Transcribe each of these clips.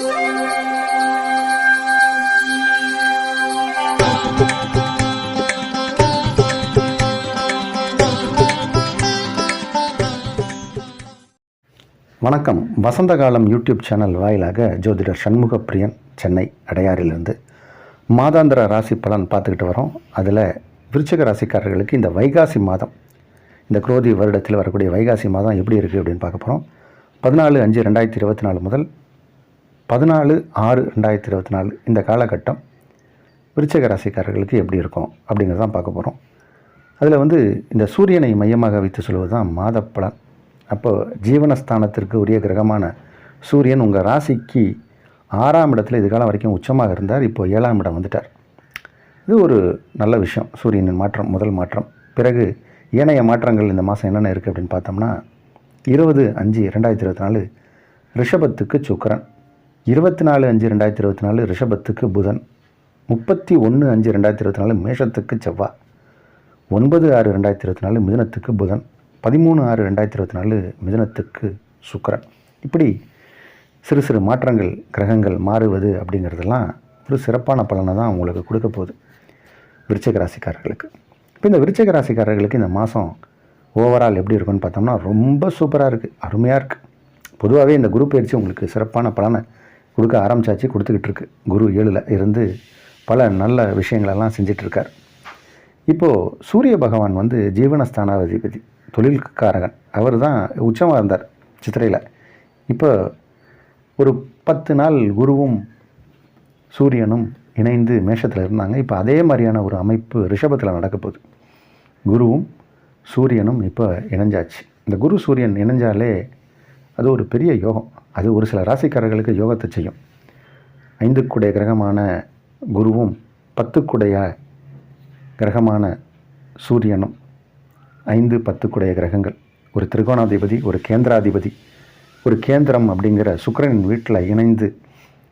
வணக்கம். வசந்த காலம் YouTube channel வாயிலாக ஜோதிடர் சண்முகப்பிரியன், சென்னை அடையாறிலிருந்து மாதாந்திர ராசி பலன் பார்த்துக்கிட்டு வரோம். அதில் விருச்சிக ராசிக்காரர்களுக்கு இந்த வைகாசி மாதம், இந்த குரோதி வருடத்தில் வரக்கூடிய வைகாசி மாதம் எப்படி இருக்குது அப்படின்னு பார்க்க போகிறோம். 14/5/2024 முதல் 14/6/2024 இந்த காலகட்டம் விருச்சிக ராசிக்காரர்களுக்கு எப்படி இருக்கும் அப்படிங்கிறதான் பார்க்க போகிறோம். அதில் இந்த சூரியனை மையமாக வைத்து சொல்வது தான் மாத பலன். அப்போ ஜீவனஸ்தானத்திற்கு உரிய கிரகமான சூரியன் உங்கள் ராசிக்கு 6ஆம் இடத்துல இது காலம் வரைக்கும் உச்சமாக இருந்தார். இப்போ 7ஆம் இடம் வந்துட்டார். இது ஒரு நல்ல விஷயம். சூரியனின் மாற்றம் முதல் மாற்றம். பிறகு ஏனைய மாற்றங்கள் இந்த மாதம் என்னென்ன இருக்குது அப்படின்னு பார்த்தோம்னா, 20/5/2024 ரிஷபத்துக்கு சுக்கிரன், 24/5/2024 ரிஷபத்துக்கு புதன், 31/5/2024 மேஷத்துக்கு செவ்வாய், 9/6/2024 மிதுனத்துக்கு புதன், 13/6/2024 மிதுனத்துக்கு சுக்கிரன். இப்படி சிறு சிறு மாற்றங்கள், கிரகங்கள் மாறுவது அப்படிங்கிறதெல்லாம் ஒரு சிறப்பான பலனை தான் உங்களுக்கு கொடுக்க போகுது விருச்சிக ராசிக்காரர்களுக்கு. இப்போ இந்த விருச்சிக ராசிக்காரர்களுக்கு இந்த மாதம் ஓவரால் எப்படி இருக்குன்னு பார்த்தோம்னா ரொம்ப சூப்பராக இருக்குது, அருமையாக இருக்குது. பொதுவாகவே இந்த குரு பயிற்சி உங்களுக்கு சிறப்பான பலனை கொடுக்க ஆரம்பித்தாச்சு, கொடுத்துக்கிட்டு இருக்கு. குரு 7ல் இருந்து பல நல்ல விஷயங்களெல்லாம் செஞ்சிட்ருக்கார். இப்போது சூரிய பகவான் ஜீவனஸ்தானாதிபதி, தொழில்காரகன். அவர் தான் உச்சமாக இருந்தார் சித்திரையில். இப்போ ஒரு 10 நாள் குருவும் சூரியனும் இணைந்து மேஷத்தில் இருந்தாங்க. இப்போ அதே மாதிரியான ஒரு அமைப்பு ரிஷபத்தில் நடக்க போகுது. குருவும் சூரியனும் இப்போ இணைஞ்சாச்சு. இந்த குரு சூரியன் இணைஞ்சாலே அது ஒரு பெரிய யோகம். அது ஒரு சில ராசிக்காரர்களுக்கு யோகத்தை செய்யும். 5க்குடைய கிரகமான குருவும் 10க்குடைய கிரகமான சூரியனும், 5, 10க்குடைய கிரகங்கள், ஒரு திரிகோணாதிபதி, ஒரு கேந்திராதிபதி, ஒரு கேந்திரம் அப்படிங்கிற சுக்கிரனின் வீட்டில் இணைந்து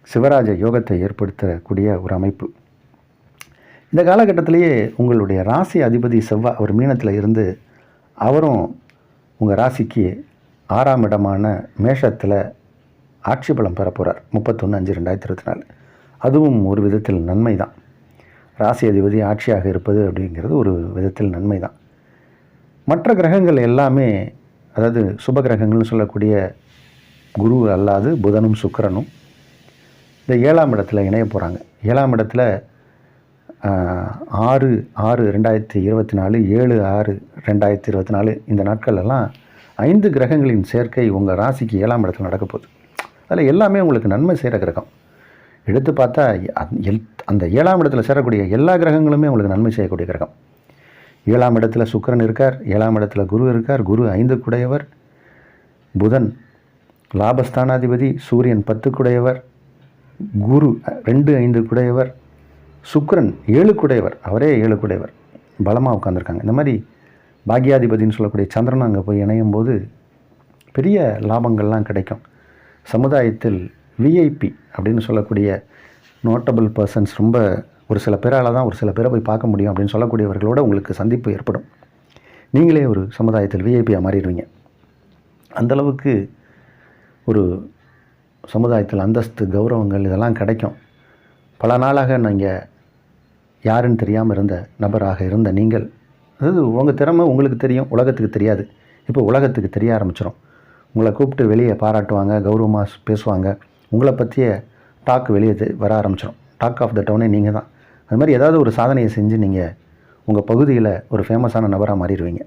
சிவராஜ யோகத்தை ஏற்படுத்தக்கூடிய ஒரு அமைப்பு. இந்த காலகட்டத்திலேயே உங்களுடைய ராசி அதிபதி செவ்வாய், அவர் மீனத்தில் இருந்து அவரும் உங்கள் ராசிக்கு 6ஆம் இடமான மேஷத்தில் ஆட்சி பலம் பெற போகிறார் 31/5/2024. அதுவும் ஒரு விதத்தில் நன்மை தான். ராசி அதிபதி ஆட்சியாக இருப்பது அப்படிங்கிறது ஒரு விதத்தில் நன்மை தான். மற்ற கிரகங்கள் எல்லாமே, அதாவது சுப கிரகங்கள்னு சொல்லக்கூடிய குரு அல்லாது புதனும் சுக்கிரனும் இந்த 7ஆம் இடத்துல இணைய போகிறாங்க. 7ஆம் இடத்துல 6/6/2024, 7/6/2024 இந்த நாட்களெல்லாம் 5 கிரகங்களின் சேர்க்கை உங்கள் ராசிக்கு 7ஆம் இடத்துல நடக்க போகுது. அதில் எல்லாமே உங்களுக்கு நன்மை செய்கிற கிரகம். எடுத்து பார்த்தா அந்த 7ஆம் இடத்துல சேரக்கூடிய எல்லா கிரகங்களுமே உங்களுக்கு நன்மை செய்யக்கூடிய கிரகம். 7ஆம் இடத்துல சுக்கிரன் இருக்கார், 7ஆம் இடத்துல குரு இருக்கார். குரு 5க்குடையவர், புதன் லாபஸ்தானாதிபதி, சூரியன் 10க்குடையவர், குரு 2, 5க்குடையவர், சுக்கிரன் 7க்குடையவர், அவரே 7க்குடையவர், பலமாக உட்காந்துருக்காங்க. இந்த மாதிரி பாக்யாதிபதினு சொல்லக்கூடிய சந்திரன் அங்கே போய் இணையும் போது பெரிய லாபங்கள்லாம் கிடைக்கும். சமுதாயத்தில் விஐபி அப்படின்னு சொல்லக்கூடிய நோட்டபிள் பர்சன்ஸ், ரொம்ப ஒரு சில பேரால் தான் ஒரு சில பேரை போய் பார்க்க முடியும் அப்படின்னு சொல்லக்கூடியவர்களோட உங்களுக்கு சந்திப்பு ஏற்படும். நீங்களே ஒரு சமுதாயத்தில் விஐபியாக மாறிடுவீங்க. அந்தளவுக்கு ஒரு சமுதாயத்தில் அந்தஸ்து, கௌரவங்கள் இதெல்லாம் கிடைக்கும். பல நாளாக நீங்கள் யாருன்னு தெரியாமல் இருந்த நபராக இருந்த நீங்கள், அதாவது உங்கள் திறமை உங்களுக்கு தெரியும், உலகத்துக்கு தெரியாது. இப்போ உலகத்துக்கு தெரிய ஆரம்பிச்சிடும். உங்களை கூப்பிட்டு வெளியே பாராட்டுவாங்க, கௌரவமாக பேசுவாங்க. உங்களை பற்றிய டாக் வெளியே வர ஆரம்பிச்சிடும். டாக் ஆஃப் த டவுனே நீங்கள் தான். அது மாதிரி ஏதாவது ஒரு சாதனையை செஞ்சு நீங்கள் உங்கள் பகுதியில் ஒரு ஃபேமஸான நபராக மாறிடுவீங்க.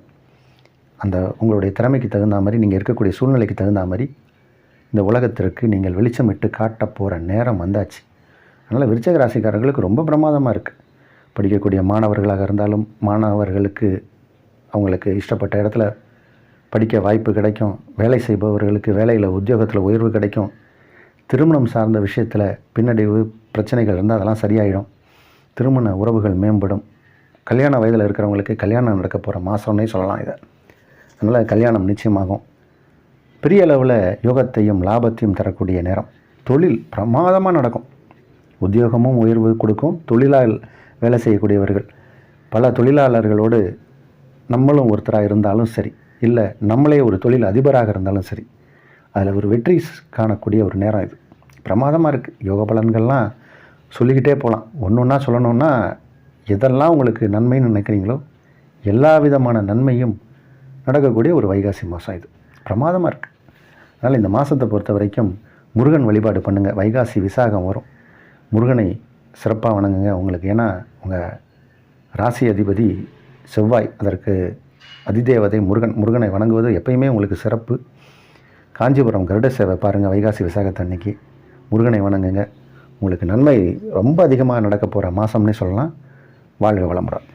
அந்த உங்களுடைய திறமைக்கு தகுந்த மாதிரி, நீங்கள் இருக்கக்கூடிய சூழ்நிலைக்கு தகுந்த மாதிரி இந்த உலகத்திற்கு நீங்கள் வெளிச்சமிட்டு காட்ட போகிற நேரம் வந்தாச்சு. அதனால் விருச்சிக ராசிக்காரர்களுக்கு ரொம்ப பிரமாதமாக இருக்குது. படிக்கக்கூடிய மாணவர்களாக இருந்தாலும் மாணவர்களுக்கு அவங்களுக்கு இஷ்டப்பட்ட இடத்துல படிக்க வாய்ப்பு கிடைக்கும். வேலை செய்பவர்களுக்கு வேலையில் உத்தியோகத்தில் உயர்வு கிடைக்கும். திருமணம் சார்ந்த விஷயத்தில் பின்னடைவு பிரச்சனைகள் இருந்தால் அதெல்லாம் சரியாயிடும். திருமண உறவுகள் மேம்படும். கல்யாண வயதில் இருக்கிறவங்களுக்கு கல்யாணம் நடக்க போகிற மாதம்னே சொல்லலாம் இதை. அதனால் கல்யாணம் நிச்சயமாகும். பெரிய அளவில் யோகத்தையும் லாபத்தையும் தரக்கூடிய நேரம். தொழில் பிரமாதமாக நடக்கும். உத்தியோகமும் உயர்வு கொடுக்கும். தொழிலால் வேலை செய்யக்கூடியவர்கள், பல தொழிலாளர்களோடு நம்மளும் ஒருத்தராக இருந்தாலும் சரி, இல்லை நம்மளே ஒரு தொழில் அதிபராக இருந்தாலும் சரி, அதில் ஒரு வெற்றி காணக்கூடிய ஒரு நேரம் இது. பிரமாதமாக இருக்குது. யோக பலன்கள்லாம் சொல்லிக்கிட்டே போகலாம். ஒன்று ஒன்றா சொல்லணுன்னா, எதெல்லாம் உங்களுக்கு நன்மைன்னு நினைக்கிறீங்களோ எல்லா விதமான நன்மையும் நடக்கக்கூடிய ஒரு வைகாசி மாதம் இது. பிரமாதமாக இருக்குது. அதனால் இந்த மாதத்தை பொறுத்த வரைக்கும் முருகன் வழிபாடு பண்ணுங்கள். வைகாசி விசாகம் வரும். முருகனை சிறப்பாக வணங்குங்க உங்களுக்கு. ஏன்னா உங்கள் ராசி அதிபதி செவ்வாய், அதற்கு அதிதேவதை முருகன். முருகனை வணங்குவது எப்பயுமே உங்களுக்கு சிறப்பு. காஞ்சிபுரம் கருட சேவை பாருங்கள் வைகாசி விசாகத்தன்னைக்கு. முருகனை வணங்குங்க. உங்களுக்கு நன்மை ரொம்ப அதிகமாக நடக்க போகிற மாதம்னே சொல்லலாம். வாழ்க வளமுடன்.